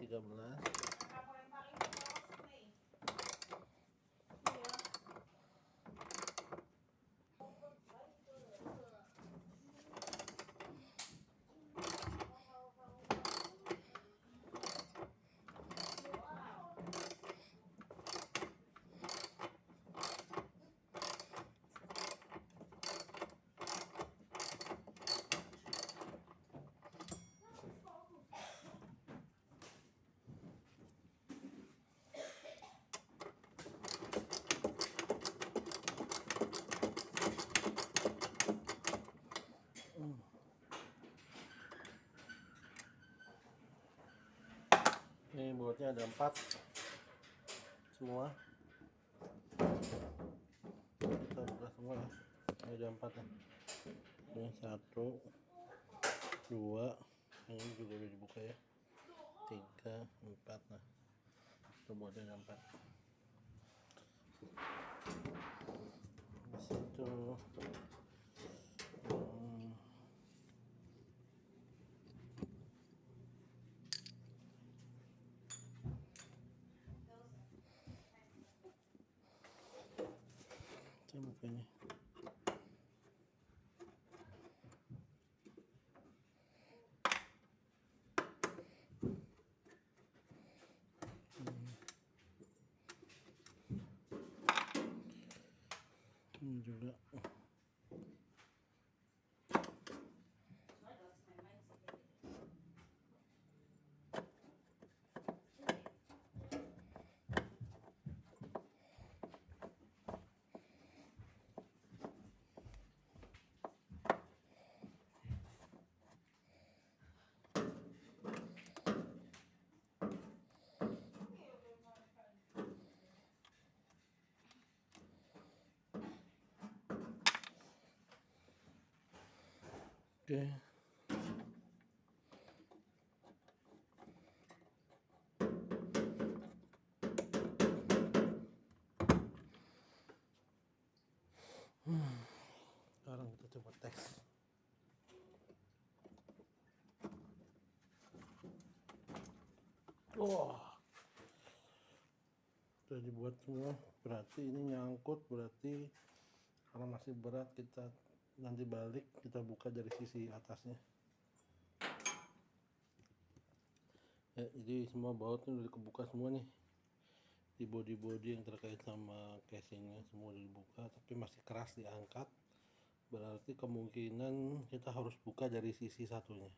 13. Ini buatnya ada 4 semua, kita buka semua ya. Ini ada 4 ya. Ini 1, 2, ini juga udah dibuka ya, 3, 4. Nah, itu buatnya ada 4. Di situ saya bukanya. Ini juga oke. Sekarang kita coba tes. Wah, sudah dibuat semua. Berarti ini nyangkut, berarti karena masih berat kita nanti balik, kita buka dari sisi atasnya ya. Jadi semua bautnya udah kebuka semua nih, di body yang terkait sama casingnya semua udah dibuka, tapi masih keras diangkat, berarti kemungkinan kita harus buka dari sisi satunya.